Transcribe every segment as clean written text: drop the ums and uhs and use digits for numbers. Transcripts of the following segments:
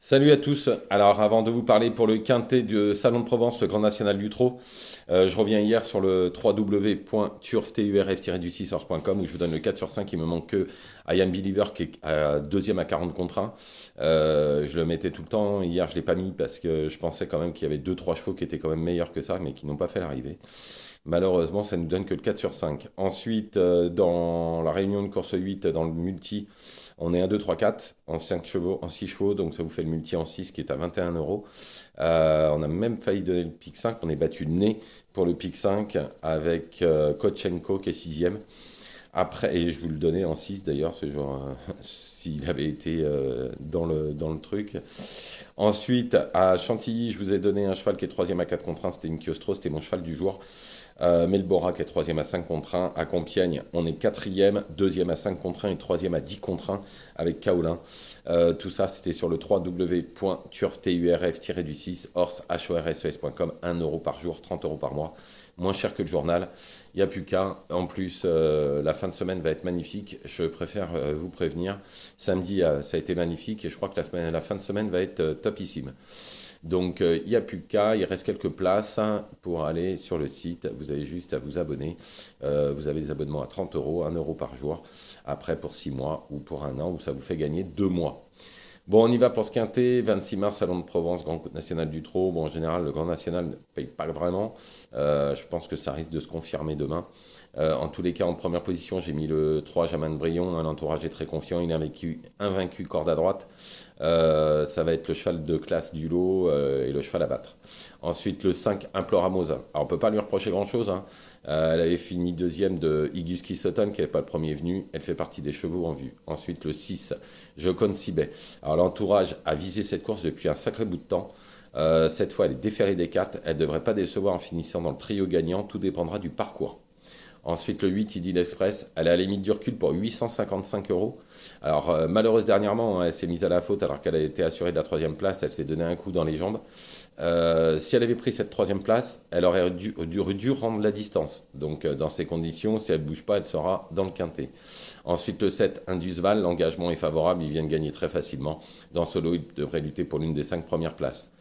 Salut à tous. Alors, avant de vous parler pour le quintet du Salon de Provence, le Grand National du Trot, je reviens hier sur le www.turf-du6horse.com où je vous donne le 4 sur 5. Il me manque que I Am Believer qui est deuxième à 40 contre 1. Je le mettais tout le temps. Hier, je ne l'ai pas mis parce que je pensais quand même qu'il y avait deux trois chevaux qui étaient quand même meilleurs que ça, mais qui n'ont pas fait l'arrivée. Malheureusement, ça ne nous donne que le 4 sur 5. Ensuite, dans la réunion de course 8, dans le multi, on est 1, 2, 3, 4 en 5 chevaux, en 6 chevaux, donc ça vous fait le multi en 6 qui est à 21 euros. On a même failli donner le pic 5, on est battu le nez pour le pic 5 avec Kotchenko qui est sixième. Après, et je vous le donnais en 6 d'ailleurs, ce jour, s'il avait été dans le truc. Ensuite, à Chantilly, je vous ai donné un cheval qui est troisième à 4 contre 1, c'était une Chiostro, c'était mon cheval du jour. Melbora qui est troisième à 5 contre 1. À Compiègne, on est quatrième, deuxième à 5 contre 1 et troisième à 10 contre 1 avec Kaolin. Tout ça, c'était sur le www.turf-du6 horses.com. 1 euro par jour, 30 euros par mois. Moins cher que le journal. Il n'y a plus qu'un. En plus, la fin de semaine va être magnifique. Je préfère vous prévenir. Samedi, ça a été magnifique et je crois que la fin de semaine va être topissime. Donc, il n'y a plus qu'à, il reste quelques places pour aller sur le site. Vous avez juste à vous abonner. Vous avez des abonnements à 30 euros, 1 euro par jour. Après, pour 6 mois ou pour un an, où ça vous fait gagner 2 mois. Bon, on y va pour ce quintet. 26 mars, Salon de Provence, Grand National du Trot. Bon, en général, le Grand National ne paye pas vraiment. Je pense que ça risque de se confirmer demain. En tous les cas, en première position, j'ai mis le 3 Jaman Brion. L'entourage est très confiant. Il est invaincu, corde à droite. Ça va être le cheval de classe du lot et le cheval à battre. Ensuite, le 5 Imploramosa. Alors, on ne peut pas lui reprocher grand-chose, hein. Elle avait fini deuxième de Iguski Sutton, qui n'avait pas le premier venu. Elle fait partie des chevaux en vue. Ensuite, le 6 Jocon Sibet. Alors, l'entourage a visé cette course depuis un sacré bout de temps. Cette fois, elle est déférée des cartes. Elle ne devrait pas décevoir en finissant dans le trio gagnant. Tout dépendra du parcours. Ensuite, le 8, Idyll Express, elle est à la limite du recul pour 855 euros. Alors, malheureuse dernièrement, hein, elle s'est mise à la faute alors qu'elle a été assurée de la troisième place. Elle s'est donné un coup dans les jambes. Si elle avait pris cette troisième place, elle aurait dû rendre la distance. Donc, dans ces conditions, si elle ne bouge pas, elle sera dans le quintet. Ensuite, le 7, Indusval, l'engagement est favorable. Il vient de gagner très facilement. Dans solo, il devrait lutter pour l'une des 5 premières places.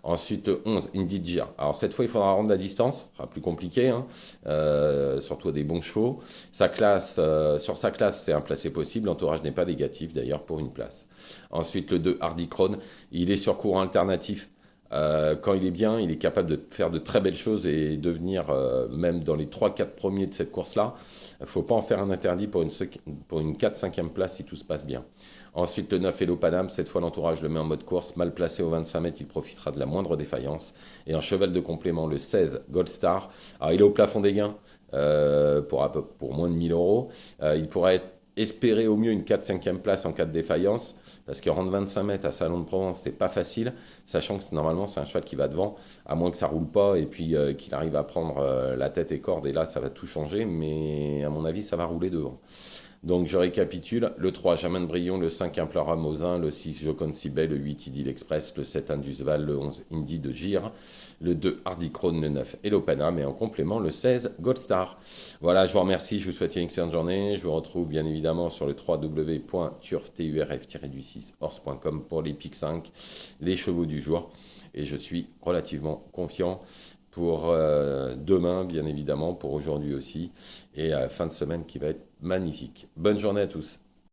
Ensuite, le 11, Indigir. Alors, cette fois, il faudra rendre la distance. Ce sera plus compliqué, hein. Surtout à des bons chevaux. Sur sa classe, c'est un placé possible. L'entourage n'est pas négatif, d'ailleurs, pour une place. Ensuite, le 2, Hardy Krone. Il est sur courant alternatif. Quand il est bien, il est capable de faire de très belles choses et devenir, même dans les trois quatre premiers de cette course-là, il ne faut pas en faire un interdit pour une 4-5e place si tout se passe bien. Ensuite, le 9 Hello Panam, cette fois l'entourage le met en mode course, mal placé au 25 mètres, il profitera de la moindre défaillance. Et en cheval de complément, le 16 Gold Star. Alors il est au plafond des gains pour moins de 1000 euros. Il pourrait espérer au mieux une 4-5e place en cas de défaillance, parce que rendre 25 mètres à Salon de Provence, c'est pas facile, sachant que normalement c'est un cheval qui va devant, à moins que ça roule pas et puis qu'il arrive à prendre la tête et corde, et là ça va tout changer, mais à mon avis ça va rouler devant. Donc je récapitule, le 3 Jaman Brion, le 5 Implora Mosin, le 6 Jocon Sibet, le 8 Idyll Express, le 7 Indusval, le 11 Indy de Gire, le 2 Hardy Krone, le 9 Hello Panam et en complément le 16 Gold Star. Voilà, je vous remercie, je vous souhaite une excellente journée. Je vous retrouve bien évidemment sur le www.turf-du6horse.com pour les pics 5, les chevaux du jour. Et je suis relativement confiant pour demain, bien évidemment, pour aujourd'hui aussi, et à la fin de semaine qui va être magnifique. Bonne journée à tous.